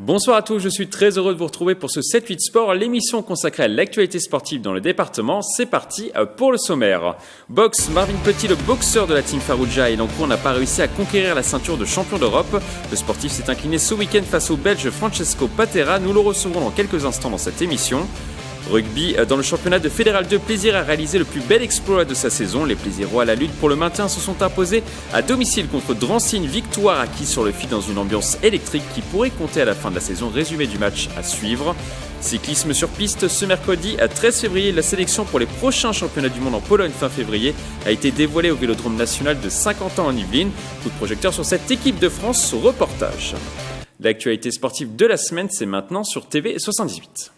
Bonsoir à tous, je suis très heureux de vous retrouver pour ce 7-8 Sport, l'émission consacrée à l'actualité sportive dans le département. C'est parti pour le sommaire. Boxe, Marvin Petit, le boxeur de la team Farouja et Elancourt n'a pas réussi à conquérir la ceinture de champion d'Europe. Le sportif s'est incliné ce week-end face au Belge Francesco Patera. Nous le recevrons dans quelques instants dans cette émission. Rugby, dans le championnat de Fédéral 2, Plaisir a réalisé le plus bel exploit de sa saison. Les Plaisirois à la lutte pour le maintien se sont imposés à domicile contre Drancy, une victoire acquise sur le fil dans une ambiance électrique qui pourrait compter à la fin de la saison. Résumé du match à suivre. Cyclisme sur piste, ce mercredi, à 13 février, la sélection pour les prochains championnats du monde en Pologne fin février a été dévoilée au Vélodrome national de Saint-Quentin en Yvelines. Coup de projecteur sur cette équipe de France, reportage. L'actualité sportive de la semaine, c'est maintenant sur TV 78.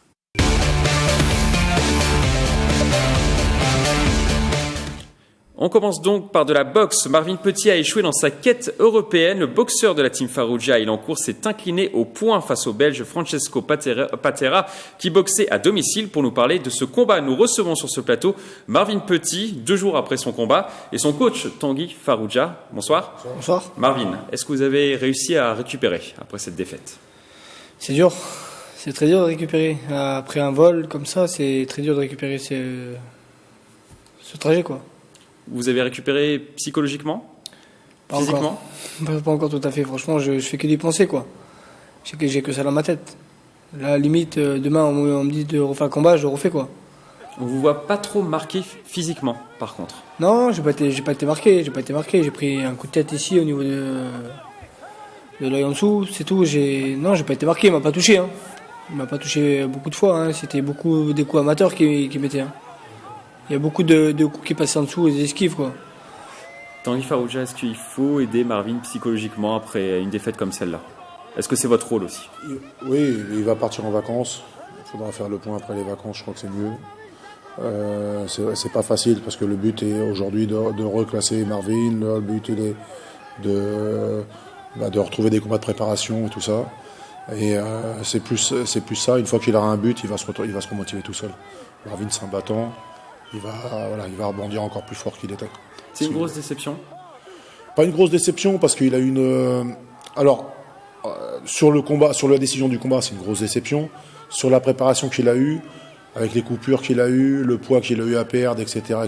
On commence donc par de la boxe. Marvin Petit a échoué dans sa quête européenne. Le boxeur de la team Farouja Elancourt s'est incliné au point face au Belge Francesco Patera qui boxait à domicile. Pour nous parler de ce combat, nous recevons sur ce plateau Marvin Petit, 2 jours après son combat, et son coach Tanguy Farouja. Bonsoir. Bonsoir. Marvin, est-ce que vous avez réussi à récupérer après cette défaite ? C'est dur. C'est très dur de récupérer. Après un vol comme ça, c'est très dur de récupérer ce trajet, quoi. Vous avez récupéré psychologiquement ? Pas physiquement ? Encore. Pas encore tout à fait. Franchement, je fais que d'y penser, quoi. J'ai que ça dans ma tête. La limite, demain, on me dit de refaire le combat, je le refais, quoi. On vous voit pas trop marqué physiquement, par contre. Non, j'ai pas été marqué. J'ai pris un coup de tête ici au niveau de l'œil en dessous, c'est tout. Non, j'ai pas été marqué. Il m'a pas touché. Hein. Il m'a pas touché beaucoup de fois. Hein. C'était beaucoup des coups amateurs qui mettaient. Hein. Il y a beaucoup de coups qui passent en dessous et des esquives, quoi. Tanguy Farouja, est-ce qu'il faut aider Marvin psychologiquement après une défaite comme celle-là ? Est-ce que c'est votre rôle aussi ? Oui, il va partir en vacances. Il faudra faire le point après les vacances, je crois que c'est mieux. C'est pas facile parce que le but est aujourd'hui de reclasser Marvin. Le but est de retrouver des combats de préparation et tout ça. Et c'est plus ça. Une fois qu'il aura un but, il va se remotiver tout seul. Marvin, c'est un battant. Il va rebondir encore plus fort qu'il était. C'est une grosse déception ? Pas une grosse déception parce qu'il a une. Sur le combat, sur la décision du combat, c'est une grosse déception. Sur la préparation qu'il a eue, avec les coupures qu'il a eues, le poids qu'il a eu à perdre, etc.,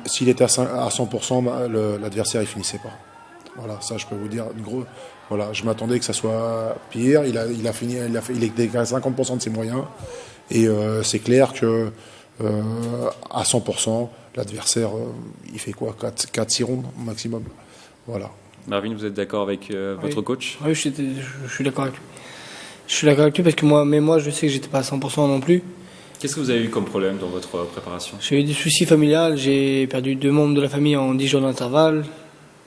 s'il était à 100%, l'adversaire il finissait pas. Voilà, ça je peux vous dire. Voilà, je m'attendais que ça soit pire. Il était à 50% de ses moyens et c'est clair que. À 100%, l'adversaire, il fait quoi 4-6 rondes au maximum. Voilà. Marvin, vous êtes d'accord avec votre coach ? Oui, je suis d'accord avec lui. Je suis d'accord avec lui parce que moi, je sais que j'étais pas à 100% non plus. Qu'est-ce que vous avez eu comme problème dans votre préparation ? J'ai eu des soucis familiales, j'ai perdu 2 membres de la famille en 10 jours d'intervalle.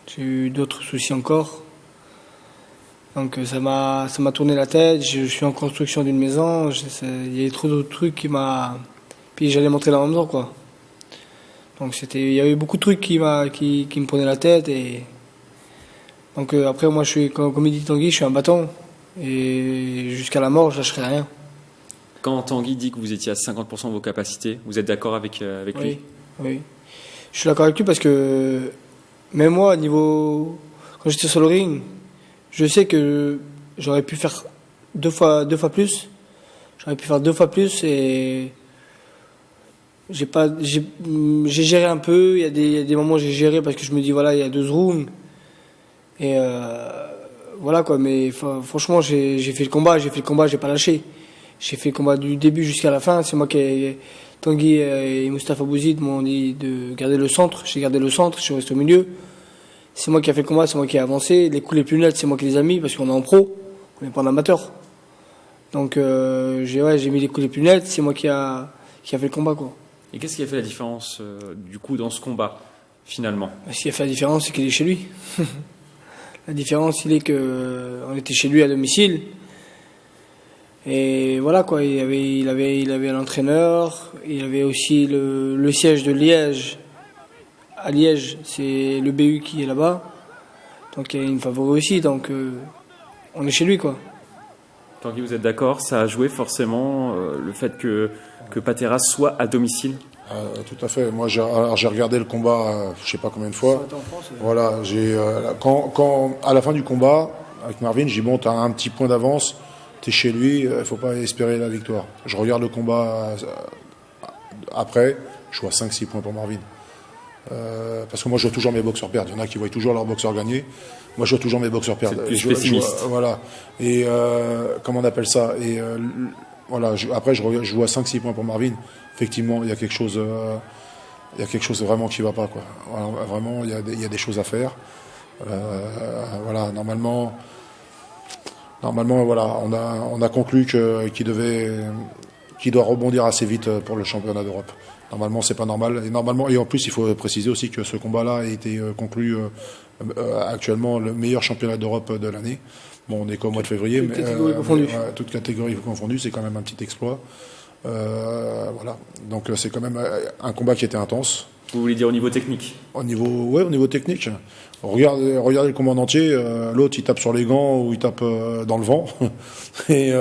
J'ai eu d'autres soucis encore. Donc ça m'a tourné la tête. Je suis en construction d'une maison. Il y a trop d'autres trucs qui m'a... Puis j'allais montrer la même temps, quoi. Donc il y avait beaucoup de trucs qui me prenaient la tête et donc après moi comme il dit Tanguy, je suis un bâton et jusqu'à la mort je lâcherai rien. Quand Tanguy dit que vous étiez à 50% de vos capacités, vous êtes d'accord avec lui ? Oui. Je suis d'accord avec lui parce que même moi quand j'étais sur le ring, je sais que j'aurais pu faire deux fois plus. J'aurais pu faire 2 fois plus et j'ai géré un peu. Il y a des moments où j'ai géré parce que je me dis voilà, il y a 2 rounds et voilà quoi. Mais franchement, j'ai fait le combat, j'ai pas lâché. J'ai fait le combat du début jusqu'à la fin. C'est moi Tanguy et Moustapha Bouzid m'ont dit de garder le centre. J'ai gardé le centre, je suis resté au milieu. C'est moi qui a fait le combat, c'est moi qui ai avancé. Les coups les plus nets, c'est moi qui les ai mis parce qu'on est en pro, on n'est pas en amateur. Donc j'ai mis les coups les plus nets, c'est moi qui a fait le combat, quoi. Et qu'est-ce qui a fait la différence du coup dans ce combat finalement ? Ce qui a fait la différence, c'est qu'il est chez lui. La différence, il est que on était chez lui à domicile. Et voilà quoi, il avait l'entraîneur, il avait aussi le siège de Liège. À Liège, c'est le BU qui est là-bas. Donc il y a une favori aussi, donc on est chez lui, quoi. Tanguy, vous êtes d'accord ? Ça a joué forcément le fait que Patera soit à domicile ? Tout à fait. Moi, j'ai regardé le combat, je sais pas combien de fois. Voilà, quand à la fin du combat, avec Marvin, je dis bon, t'as un petit point d'avance, t'es chez lui, il faut pas espérer la victoire. Je regarde le combat après, je vois 5-6 points pour Marvin. Parce que moi je vois toujours mes boxeurs perdre. Il y en a qui voient toujours leurs boxeurs gagner. Moi je vois toujours mes boxeurs perdre. C'est plus pessimiste. Voilà. Et comment on appelle ça? Et voilà. Après je vois 5-6 points pour Marvin. Effectivement, il y a quelque chose. Il y a quelque chose vraiment qui va pas, quoi. Voilà, vraiment, il y a des choses à faire. Voilà. Normalement, voilà, on a conclu qu'il doit rebondir assez vite pour le championnat d'Europe. Normalement, c'est pas normal. Et en plus, il faut préciser aussi que ce combat-là a été conclu actuellement le meilleur championnat d'Europe de l'année. Bon, on est qu'au mois de février, toute catégorie confondue, c'est quand même un petit exploit. Voilà. Donc c'est quand même un combat qui était intense. Vous voulez dire au niveau technique? Au niveau technique. Regardez le combat en entier. L'autre, il tape sur les gants ou il tape dans le vent. Et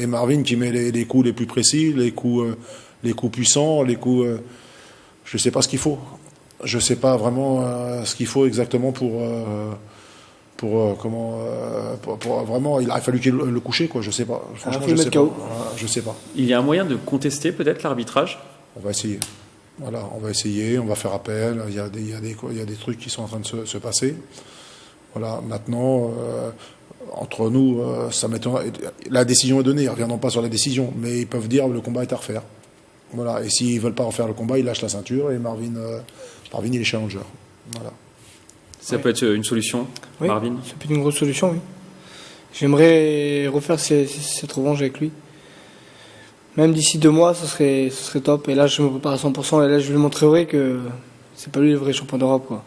Marvin qui met les coups les plus précis, les coups puissants, les coups. Je sais pas ce qu'il faut. Je sais pas vraiment ce qu'il faut exactement pour vraiment. Il a fallu qu'il le coucher, quoi. Je sais pas. Franchement, je sais pas. Je sais pas. Il y a un moyen de contester peut-être l'arbitrage? On va essayer. Voilà, on va essayer. On va faire appel. Il y a des trucs qui sont en train de se passer. Voilà. Maintenant, entre nous, ça m'étonne. La décision est donnée. Ils reviendront pas sur la décision, mais ils peuvent dire le combat est à refaire. Voilà. Et s'ils veulent pas refaire le combat, ils lâchent la ceinture et Marvin, il est challenger. Voilà. Ça peut être une solution, oui, Marvin? Ça peut être une grosse solution, oui. J'aimerais refaire cette revanche avec lui. Même d'ici 2 mois, ce serait top. Et là, je me prépare à 100%. Et là, je lui montrerai que c'est pas lui le vrai champion d'Europe, quoi.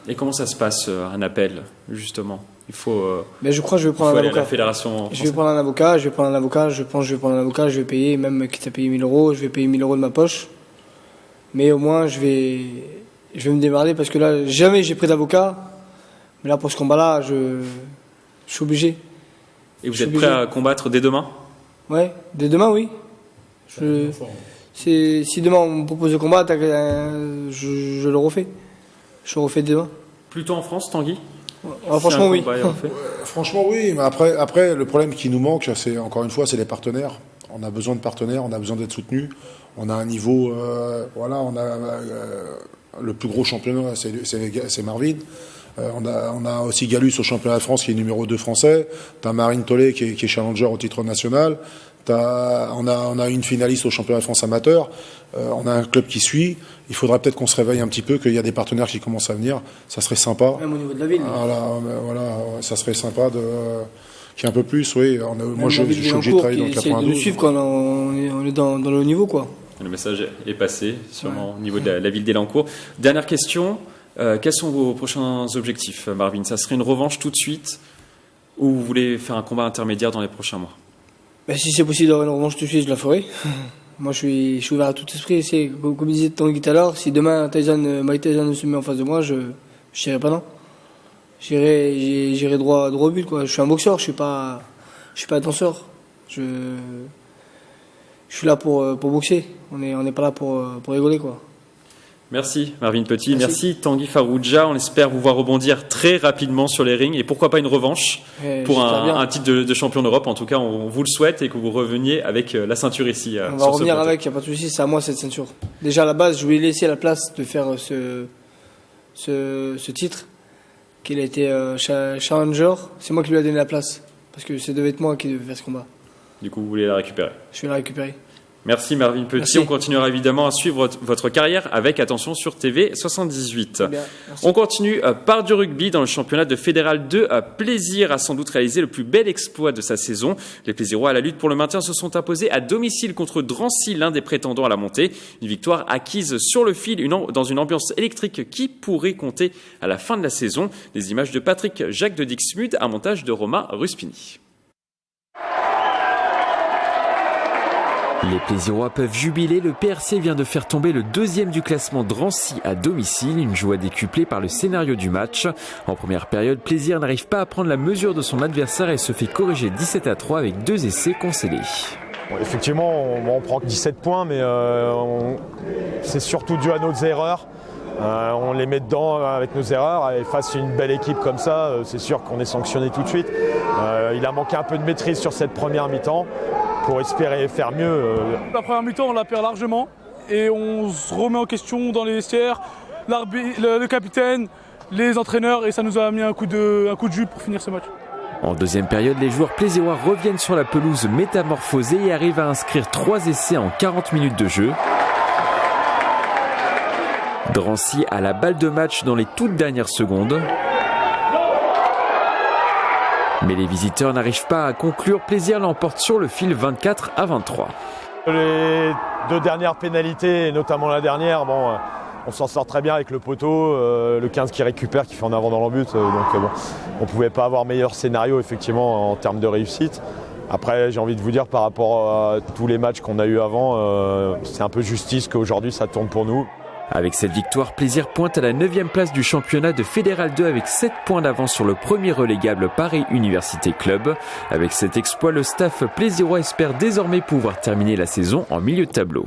Et comment ça se passe, un appel, justement? Il faut. Mais je crois que je vais prendre un avocat. La fédération française. Je vais prendre un avocat. Je pense que je vais prendre un avocat. Je vais payer, même quitte à payer 1 000 €, je vais payer 1 000 € de ma poche. Mais au moins, je vais me démerder parce que là, jamais j'ai pris d'avocat. Mais là, pour ce combat-là, je suis obligé. Et vous êtes prêt à combattre dès demain? Ouais, dès demain, oui. Si demain on me propose de combat, je le refais. Je le refais demain. Plutôt en France, Tanguy? Franchement, oui. Franchement, oui. Mais après, le problème qui nous manque, c'est encore une fois, c'est les partenaires. On a besoin de partenaires, on a besoin d'être soutenus. On a un niveau, voilà, on a le plus gros championnat, c'est Marvin. On a aussi Gallus au championnat de France qui est numéro 2 français. T'as Marine Tollet qui est challenger au titre national. On a une finaliste au championnat de France amateur. On a un club qui suit. Il faudrait peut-être qu'on se réveille un petit peu, qu'il y a des partenaires qui commencent à venir. Ça serait sympa. Même au niveau de la ville. Voilà, ça serait sympa qu'il y ait un peu plus. Oui. Moi, je suis obligé de travailler dans le 92. De suivre quand on est dans le haut niveau, quoi. Le message est passé, sûrement, au niveau de la ville d'Elancourt. Dernière question. Quels sont vos prochains objectifs, Marvin? Ça serait une revanche tout de suite ou vous voulez faire un combat intermédiaire dans les prochains mois? Si c'est possible d'avoir une revanche tout de suite, je la ferai. Moi, je suis ouvert à tout esprit. Comme disait Tanguy tout à l'heure, si demain Mike Tyson se met en face de moi, je dirais pas non. J'irai droit au but, quoi. Je suis un boxeur, je suis pas un danseur. Je suis là pour boxer. On n'est pas là pour rigoler, quoi. Merci Marvin Petit, merci Tanguy Farouja. On espère vous voir rebondir très rapidement sur les rings et pourquoi pas une revanche pour un titre de champion d'Europe. En tout cas, on vous le souhaite et que vous reveniez avec la ceinture ici. On va revenir avec, il n'y a pas de souci, c'est à moi cette ceinture. Déjà à la base, je voulais laisser la place de faire ce titre, qu'il a été challenger. C'est moi qui lui ai donné la place parce que ça devait être moi qui devait faire ce combat. Du coup, vous voulez la récupérer? Je vais la récupérer. Merci Marvin Petit, merci. On continuera évidemment à suivre votre carrière avec attention sur TV 78. Bien, on continue par du rugby dans le championnat de Fédéral 2. Plaisir a sans doute réalisé le plus bel exploit de sa saison. Les Plaisirois à la lutte pour le maintien se sont imposés à domicile contre Drancy, l'un des prétendants à la montée. Une victoire acquise sur le fil dans une ambiance électrique qui pourrait compter à la fin de la saison. Des images de Patrick Jacques de Dixmude, un montage de Romain Ruspini. Les Plaisirois peuvent jubiler, le PRC vient de faire tomber le 2e du classement Drancy à domicile, une joie décuplée par le scénario du match. En première période, Plaisir n'arrive pas à prendre la mesure de son adversaire et se fait corriger 17-3 avec 2 essais concédés. Effectivement, on prend 17 points, mais c'est surtout dû à nos erreurs. On les met dedans avec nos erreurs et face à une belle équipe comme ça, c'est sûr qu'on est sanctionné tout de suite. Il a manqué un peu de maîtrise sur cette première mi-temps pour espérer faire mieux. La première mi-temps, on la perd largement et on se remet en question dans les vestiaires, le capitaine, les entraîneurs et ça nous a mis un coup de jus pour finir ce match. En deuxième période, les joueurs plésirois reviennent sur la pelouse métamorphosée et arrivent à inscrire 3 essais en 40 minutes de jeu. Drancy a la balle de match dans les toutes dernières secondes. Mais les visiteurs n'arrivent pas à conclure. Plaisir l'emporte sur le fil 24-23. Les 2 dernières pénalités, et notamment la dernière, on s'en sort très bien avec le poteau, le 15 qui récupère, qui fait en avant dans le but. On ne pouvait pas avoir meilleur scénario effectivement en termes de réussite. Après, j'ai envie de vous dire par rapport à tous les matchs qu'on a eu avant, c'est un peu justice qu'aujourd'hui ça tourne pour nous. Avec cette victoire, Plaisir pointe à la 9e place du championnat de Fédéral 2 avec 7 points d'avance sur le premier relégable Paris Université Club. Avec cet exploit, le staff plaisirois espère désormais pouvoir terminer la saison en milieu de tableau.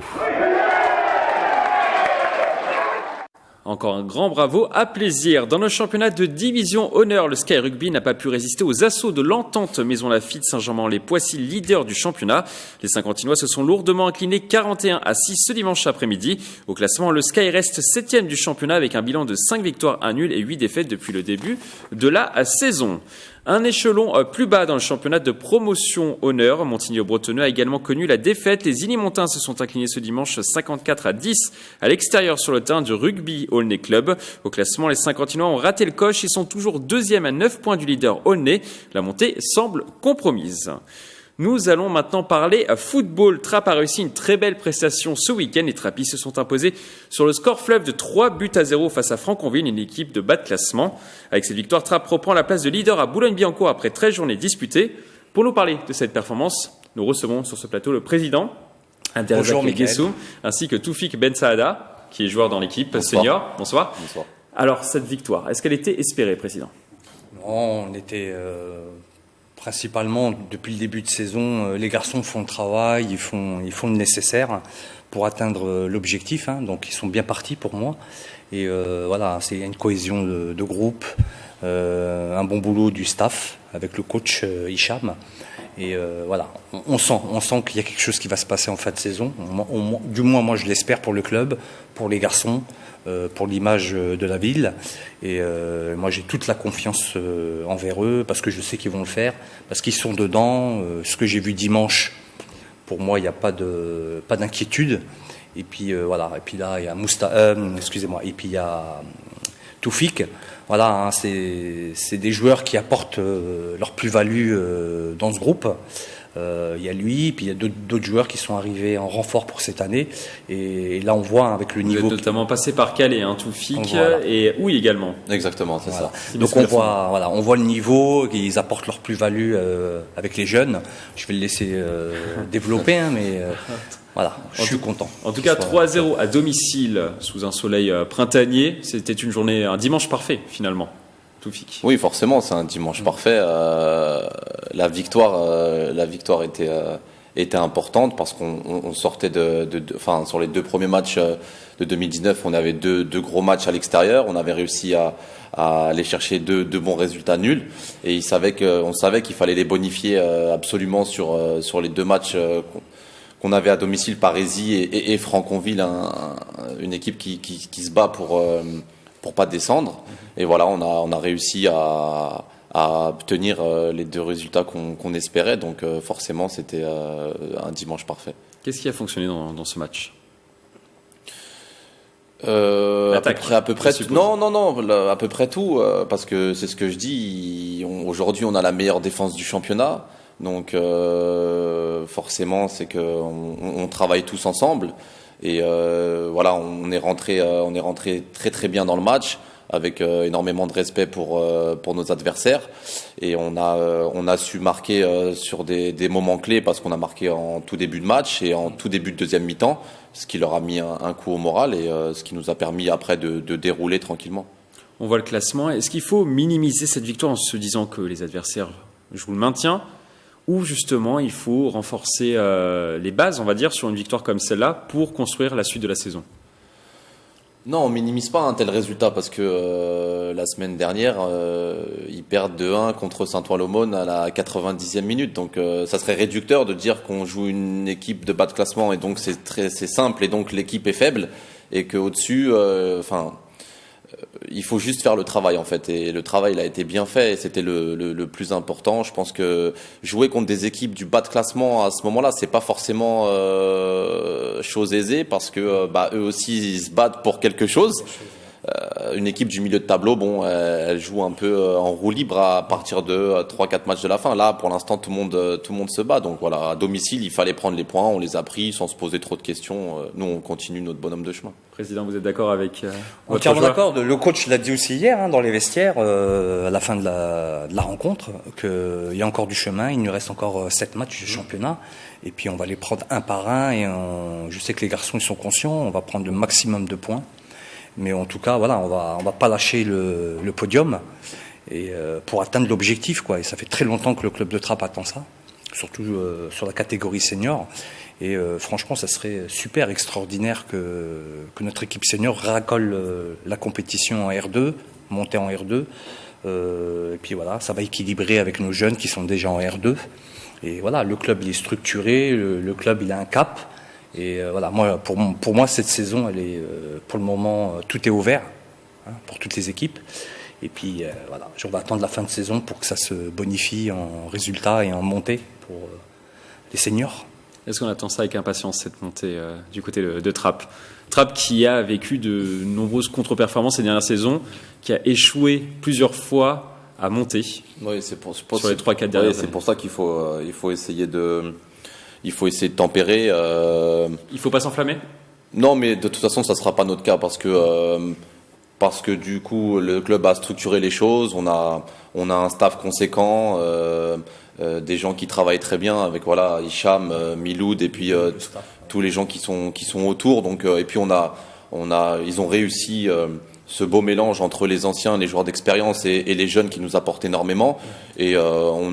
Encore un grand bravo à Plaisir. Dans le championnat de division honneur, le Sky Rugby n'a pas pu résister aux assauts de l'Entente Maison Lafitte Saint-Germain-les-Poissy, leader du championnat. Les Saint-Quentinois se sont lourdement inclinés 41-6 ce dimanche après-midi. Au classement, le Sky reste 7e du championnat avec un bilan de 5 victoires, 1 nul et 8 défaites depuis le début de la saison. Un échelon plus bas dans le championnat de promotion honneur. Montigny-Bretonneux a également connu la défaite. Les Illymontins se sont inclinés ce dimanche 54-10 à l'extérieur sur le terrain du Rugby Aulnay Club. Au classement, les Saint-Quentinois ont raté le coche. Ils sont toujours 2e à 9 points du leader Aulnay. La montée semble compromise. Nous allons maintenant parler football. Trappes a réussi une très belle prestation ce week-end. Les Trappis se sont imposés sur le score fleuve de 3-0 face à Franconville, une équipe de bas de classement. Avec cette victoire, Trappes reprend la place de leader à Boulogne-Billancourt après 13 journées disputées. Pour nous parler de cette performance, nous recevons sur ce plateau le président, Abdelrazak Guessoum, ainsi que Toufik Ben Saada, qui est joueur dans l'équipe senior. Bonsoir. Bonsoir. Alors, cette victoire, est-ce qu'elle était espérée, président ? Non, on était... Principalement, depuis le début de saison, les garçons font le travail, ils font le nécessaire pour atteindre l'objectif. Donc, ils sont bien partis pour moi. Et voilà, c'est une cohésion de groupe, un bon boulot du staff avec le coach Hicham. Et voilà, on sent qu'il y a quelque chose qui va se passer en fin de saison. Du moins, moi, je l'espère pour le club, pour les garçons, pour l'image de la ville. Et moi, j'ai toute la confiance envers eux parce que je sais qu'ils vont le faire, parce qu'ils sont dedans. Ce que j'ai vu dimanche, pour moi, il n'y a pas d'inquiétude. Et puis voilà. Et puis là, il y a Et puis il y a Toufik. Voilà, c'est des joueurs qui apportent leur plus-value dans ce groupe. Il y a lui, puis il y a d'autres joueurs qui sont arrivés en renfort pour cette année. Et là, on voit avec le niveau. Vous êtes notamment passé par Calais, Toufik, et oui également. Exactement, c'est voilà. ça. Donc on voit le niveau, ils apportent leur plus-value avec les jeunes. Je vais le laisser développer, mais. Voilà, je suis content. En tout cas, 3-0 à domicile sous un soleil printanier. C'était un dimanche parfait finalement. Toufik. Oui, forcément, c'est un dimanche parfait. La victoire était importante parce qu'on sortait sur les 2 premiers matchs de 2019, on avait deux gros matchs à l'extérieur. On avait réussi à aller chercher deux bons résultats nuls et on savait qu'il fallait les bonifier absolument sur les 2 matchs qu'on avait à domicile, Parisis et Franconville, une équipe qui se bat pour pas descendre. Et voilà, on a réussi à obtenir les 2 résultats qu'on espérait. Donc forcément, c'était un dimanche parfait. Qu'est-ce qui a fonctionné dans ce match ? À peu près tout. Non, à peu près tout, parce que c'est ce que je dis. Aujourd'hui, on a la meilleure défense du championnat. Donc forcément, c'est que on travaille tous ensemble. Et voilà, on est rentré très très bien dans le match, avec énormément de respect pour nos adversaires. Et on a su marquer sur des moments clés, parce qu'on a marqué en tout début de match et en tout début de deuxième mi-temps, ce qui leur a mis un coup au moral et ce qui nous a permis après de dérouler tranquillement. On voit le classement. Est-ce qu'il faut minimiser cette victoire en se disant que les adversaires jouent le maintien, ou justement il faut renforcer les bases, on va dire, sur une victoire comme celle-là pour construire la suite de la saison ? Non, on minimise pas un tel résultat parce que la semaine dernière, ils perdent 2-1 contre Saint-Ouen-l'Aumône à la 90e minute. Donc ça serait réducteur de dire qu'on joue une équipe de bas de classement et donc c'est simple et donc l'équipe est faible et qu'au-dessus, il faut juste faire le travail en fait, et le travail il a été bien fait et c'était le plus important. Je pense que jouer contre des équipes du bas de classement à ce moment-là, c'est pas forcément chose aisée parce que eux aussi ils se battent pour quelque chose. Une équipe du milieu de tableau, elle joue un peu en roue libre à partir de 3-4 matchs de la fin. Là, pour l'instant, tout le monde se bat. Donc voilà, à domicile, il fallait prendre les points. On les a pris sans se poser trop de questions. Nous, on continue notre bonhomme de chemin. Président, vous êtes d'accord avec Entièrement d'accord. Le coach l'a dit aussi hier dans les vestiaires, à la fin de la rencontre, qu'il y a encore du chemin. Il nous reste encore 7 matchs de championnat. Et puis, on va les prendre un par un. Et je sais que les garçons, ils sont conscients. On va prendre le maximum de points. Mais en tout cas, voilà, on va pas lâcher le podium et pour atteindre l'objectif, quoi. Et ça fait très longtemps que le club de Trappes attend ça, surtout sur la catégorie senior. Et franchement, ça serait super extraordinaire que notre équipe senior racole la compétition en R2, monter en R2. Et puis voilà, ça va équilibrer avec nos jeunes qui sont déjà en R2. Et voilà, le club il est structuré, le club il a un cap. Et voilà, pour moi, cette saison, elle est, pour le moment, tout est ouvert pour toutes les équipes. Et puis, voilà, on va attendre la fin de saison pour que ça se bonifie en résultats et en montée pour les seniors. Est-ce qu'on attend ça avec impatience, cette montée du côté de Trappes ? Trappes qui a vécu de nombreuses contre-performances ces dernières saisons, qui a échoué plusieurs fois à monter. Oui, c'est pour sur les 3-4 dernières années. C'est pour ça qu'il faut essayer de tempérer. Il faut pas s'enflammer ? Non, mais de toute façon, ça sera pas notre cas parce que du coup, le club a structuré les choses. On a un staff conséquent, des gens qui travaillent très bien avec Hicham, Miloud et puis tous les gens qui sont autour. Donc et puis ils ont réussi. Ce beau mélange entre les anciens, les joueurs d'expérience et les jeunes qui nous apportent énormément. Et on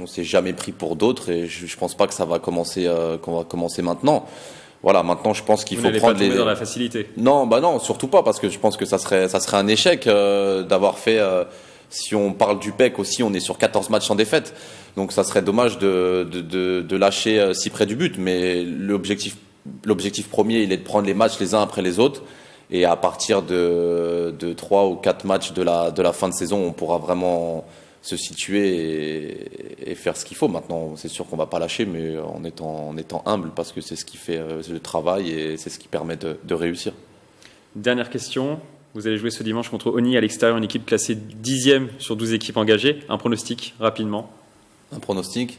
s'est jamais pris pour d'autres. Et je pense pas que ça va commencer, qu'on va commencer maintenant. Voilà, maintenant je pense qu'il faut prendre pas tomber dans la facilité. Non, non, surtout pas, parce que je pense que ça serait un échec d'avoir fait. Si on parle du PEC aussi, on est sur 14 matchs sans défaite. Donc ça serait dommage de lâcher si près du but. Mais l'objectif premier, il est de prendre les matchs les uns après les autres. Et à partir de 3 ou 4 matchs de la fin de saison, on pourra vraiment se situer et faire ce qu'il faut. Maintenant, c'est sûr qu'on va pas lâcher, mais en étant humble, parce que c'est ce qui fait le travail et c'est ce qui permet de réussir. Dernière question. Vous allez jouer ce dimanche contre Oni à l'extérieur, une équipe classée 10e sur 12 équipes engagées. Un pronostic, rapidement. Un pronostic ?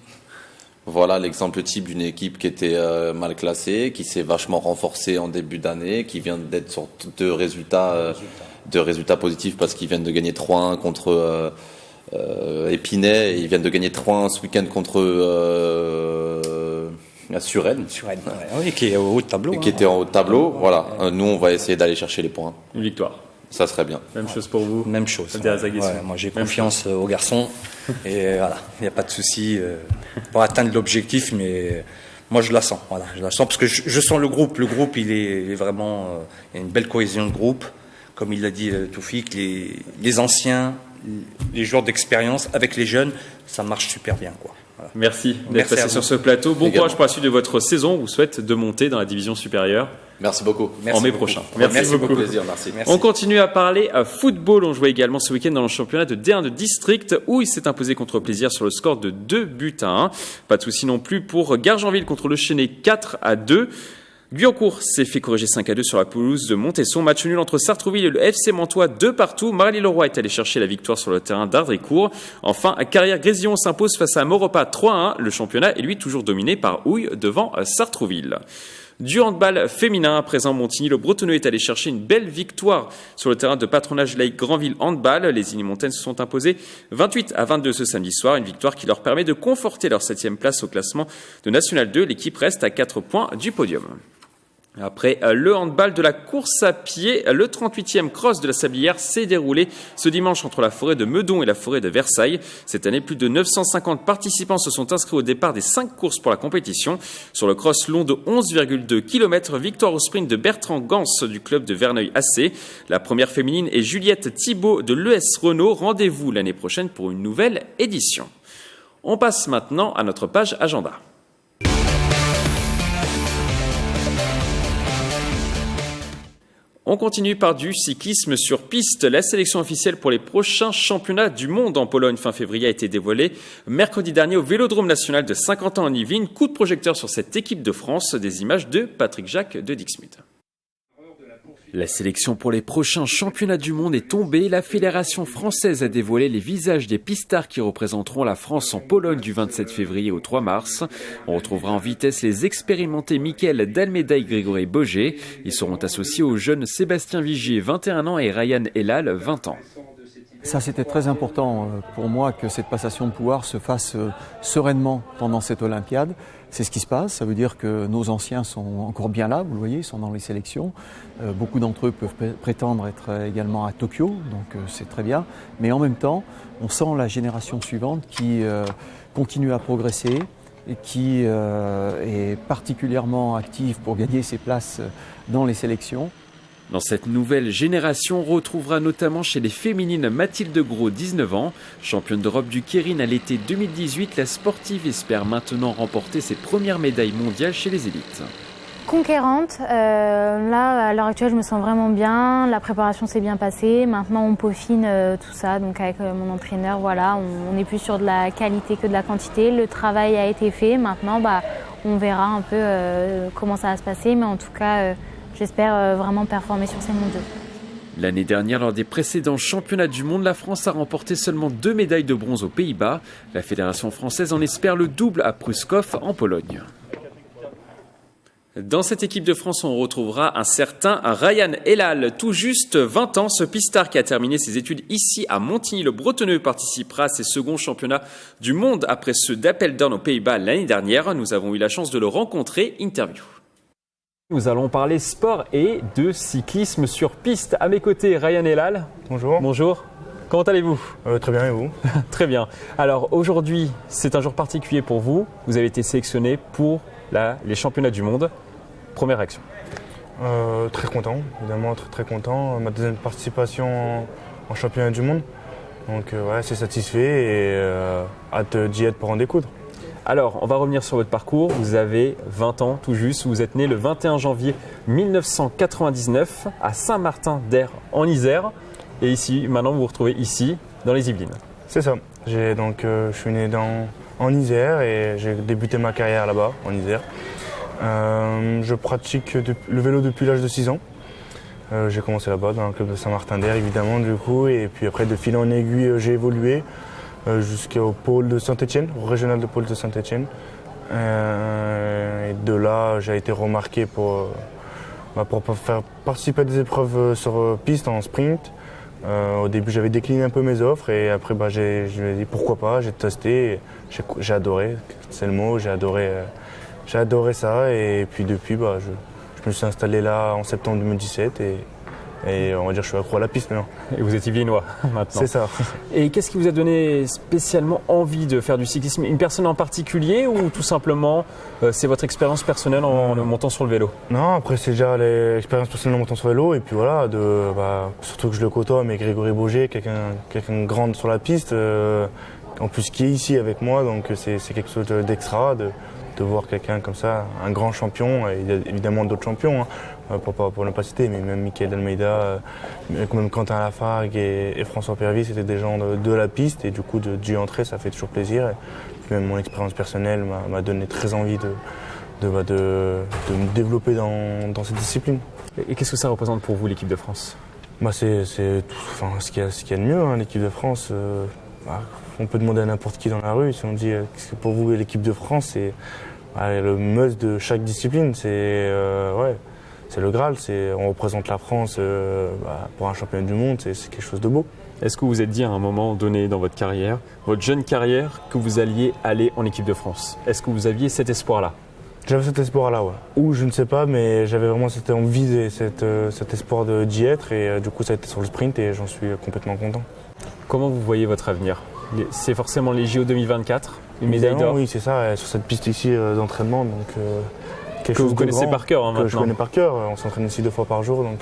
Voilà l'exemple type d'une équipe qui était mal classée, qui s'est vachement renforcée en début d'année, qui vient d'être sur deux résultats positifs parce qu'ils viennent de gagner 3-1 contre Épinay et ils viennent de gagner 3-1 ce week-end contre Suresnes. Oui, qui est au haut de tableau. Qui était en haut de tableau. Voilà. Nous, on va essayer d'aller chercher les points. Une victoire. Ça serait bien. Même chose pour vous. Même chose. Moi, j'ai confiance aux garçons. Et voilà, il n'y a pas de souci pour atteindre l'objectif, mais moi je la sens. Voilà, je la sens parce que je sens le groupe. Le groupe, il est vraiment. Il y a une belle cohésion de groupe. Comme il l'a dit Toufik, les anciens, les joueurs d'expérience avec les jeunes, ça marche super bien, quoi. Voilà. Merci d'être passé sur ce plateau. Bon courage pour la suite de votre saison. On vous souhaite de monter dans la division supérieure. Merci beaucoup. En mai prochain. Merci beaucoup. Plaisir, merci. On continue à parler à football. On jouait également ce week-end dans le championnat de D1 de district où il s'est imposé contre Plaisir sur le score de 2-1. Pas de souci non plus pour Gargenville contre le Chénet 4-2. Guyancourt s'est fait corriger 5-2 sur la pelouse de Montesson. Match nul entre Sartrouville et le FC Mantois 2-2. Marly-le-Roi est allé chercher la victoire sur le terrain d'Ardricourt. Enfin, Carrière-Grésillon s'impose face à Maurepas 3-1. Le championnat est lui toujours dominé par Houille devant Sartrouville. Du handball féminin, à présent Montigny, le Bretonneux est allé chercher une belle victoire sur le terrain de Patronage Lake Granville Handball. Les Illymontaines se sont imposées 28-22 ce samedi soir, une victoire qui leur permet de conforter leur 7e place au classement de National 2. L'équipe reste à 4 points du podium. Après le handball, de la course à pied, le 38e cross de la Sablière s'est déroulé ce dimanche entre la forêt de Meudon et la forêt de Versailles. Cette année, plus de 950 participants se sont inscrits au départ des 5 courses pour la compétition. Sur le cross long de 11,2 km, victoire au sprint de Bertrand Gans du club de Verneuil AC. La première féminine est Juliette Thibault de l'ES Renault. Rendez-vous l'année prochaine pour une nouvelle édition. On passe maintenant à notre page agenda. On continue par du cyclisme sur piste. La sélection officielle pour les prochains championnats du monde en Pologne fin février a été dévoilée mercredi dernier au Vélodrome national de Saint-Quentin-en-Yvelines. Coup de projecteur sur cette équipe de France, des images de Patrick Jacques de Dixmude. La sélection pour les prochains championnats du monde est tombée. La Fédération française a dévoilé les visages des pistards qui représenteront la France en Pologne du 27 février au 3 mars. On retrouvera en vitesse les expérimentés Mickaël d'Almeida et Grégory Boger. Ils seront associés aux jeunes Sébastien Vigier, 21 ans, et Ryan Elal, 20 ans. Ça, c'était très important pour moi que cette passation de pouvoir se fasse sereinement pendant cette Olympiade. C'est ce qui se passe, ça veut dire que nos anciens sont encore bien là, vous le voyez, ils sont dans les sélections. Beaucoup d'entre eux peuvent prétendre être également à Tokyo, donc c'est très bien. Mais en même temps, on sent la génération suivante qui continue à progresser et qui est particulièrement active pour gagner ses places dans les sélections. Dans cette nouvelle génération, on retrouvera notamment chez les féminines Mathilde Gros, 19 ans. Championne d'Europe du Keirin à l'été 2018, la sportive espère maintenant remporter ses premières médailles mondiales chez les élites. Conquérante, là à l'heure actuelle je me sens vraiment bien, la préparation s'est bien passée, maintenant on peaufine tout ça, donc avec mon entraîneur, voilà, on est plus sur de la qualité que de la quantité, le travail a été fait, maintenant on verra un peu comment ça va se passer, mais en tout cas j'espère vraiment performer sur ces mondiaux. L'année dernière, lors des précédents championnats du monde, la France a remporté seulement 2 médailles de bronze aux Pays-Bas. La fédération française en espère le double à Pruskov en Pologne. Dans cette équipe de France, on retrouvera un certain Ryan Elal, tout juste 20 ans. Ce pistard qui a terminé ses études ici à Montigny-le-Bretonneux participera à ses seconds championnats du monde après ceux d'Apeldoorn aux Pays-Bas l'année dernière. Nous avons eu la chance de le rencontrer. Interview. Nous allons parler sport et de cyclisme sur piste. À mes côtés, Ryan Elal. Bonjour. Bonjour. Comment allez-vous ? Très bien, et vous ? Très bien. Alors aujourd'hui, c'est un jour particulier pour vous. Vous avez été sélectionné pour les championnats du monde. Première réaction ? Très content, évidemment très content. Ma deuxième participation en championnat du monde. Donc ouais, c'est satisfait et hâte d'y être pour en découdre. Alors, on va revenir sur votre parcours. Vous avez 20 ans tout juste. Vous êtes né le 21 janvier 1999 à Saint-Martin-d'Air en Isère. Et ici, maintenant, vous vous retrouvez ici, dans les Yvelines. C'est ça. Je suis né en Isère et j'ai débuté ma carrière là-bas, en Isère. Je pratique le vélo depuis l'âge de 6 ans. J'ai commencé là-bas, dans le club de Saint-Martin-d'Air, évidemment, du coup. Et puis après, de fil en aiguille, j'ai évolué. Jusqu'au pôle de Saint-Étienne, au régional de pôle de Saint-Étienne. Et de là, j'ai été remarqué pour faire participer à des épreuves sur piste en sprint. Au début, j'avais décliné un peu mes offres et après, je me suis dit pourquoi pas, j'ai testé, j'ai adoré, c'est le mot, j'ai adoré ça. Et puis depuis, je me suis installé là en septembre 2017 et on va dire que je suis accro à la piste maintenant. Et vous êtes Yvelinois maintenant. C'est ça. Et qu'est-ce qui vous a donné spécialement envie de faire du cyclisme ? Une personne en particulier ou tout simplement c'est votre expérience personnelle en montant sur le vélo ? Non, après c'est déjà l'expérience personnelle en montant sur le vélo et puis voilà, surtout que je le côtoie, mais Grégory Boger, quelqu'un de grand sur la piste, en plus qui est ici avec moi, donc c'est quelque chose d'extra de voir quelqu'un comme ça, un grand champion. Il y a évidemment d'autres champions, pour ne pas citer, mais même Mickaël d'Almeida, même Quentin Lafargue et François Pervis, c'était des gens de la piste et du coup d'y entrer, ça fait toujours plaisir. Et puis même mon expérience personnelle m'a donné très envie de me développer dans cette discipline. Et qu'est-ce que ça représente pour vous l'équipe de France ? C'est ce qu'il y a de mieux, l'équipe de France. On peut demander à n'importe qui dans la rue, si on dit qu'est-ce que pour vous l'équipe de France, c'est le must de chaque discipline, c'est le Graal, on représente la France pour un championnat du monde, c'est quelque chose de beau. Est-ce que vous vous êtes dit à un moment donné dans votre carrière, votre jeune carrière, que vous alliez aller en équipe de France ? Est-ce que vous aviez cet espoir-là ? J'avais cet espoir-là, ouais. Ou je ne sais pas, mais j'avais vraiment cette envie et cet espoir d'y être. Et du coup, ça a été sur le sprint et j'en suis complètement content. Comment vous voyez votre avenir? C'est forcément les JO 2024, une médaille d'or? Oui, c'est ça, sur cette piste ici d'entraînement. Donc, quelque que chose vous connaissez grand, par cœur maintenant. Que je connais par cœur. On s'entraîne ici 2 fois par jour. Donc,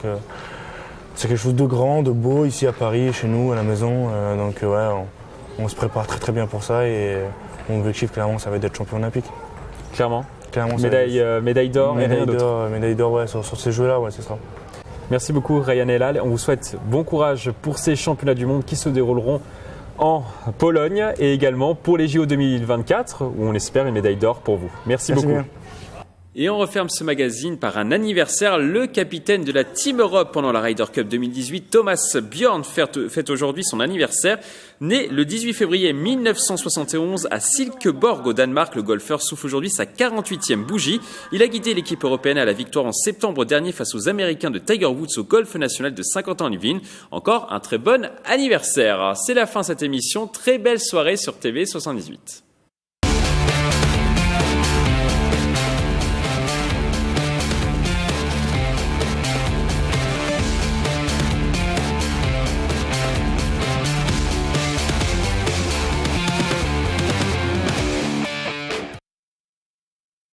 c'est quelque chose de grand, de beau ici à Paris, chez nous, à la maison. Donc, ouais, on se prépare très très bien pour ça. Et mon objectif, clairement, ça va être d'être champion olympique. Clairement. Médaille d'or et rien d'autre. Médaille d'or, ouais, sur ces jeux-là, ouais, c'est ça. Merci beaucoup Ryan Elal. On vous souhaite bon courage pour ces championnats du monde qui se dérouleront en Pologne et également pour les JO 2024 où on espère une médaille d'or pour vous. Merci beaucoup. Bien. Et on referme ce magazine par un anniversaire. Le capitaine de la Team Europe pendant la Ryder Cup 2018, Thomas Bjorn, fête aujourd'hui son anniversaire. Né le 18 février 1971 à Silkeborg au Danemark, le golfeur souffle aujourd'hui sa 48e bougie. Il a guidé l'équipe européenne à la victoire en septembre dernier face aux Américains de Tiger Woods au golf national de Saint-Quentin-en-Yvelines. Encore un très bon anniversaire. C'est la fin de cette émission. Très belle soirée sur TV 78.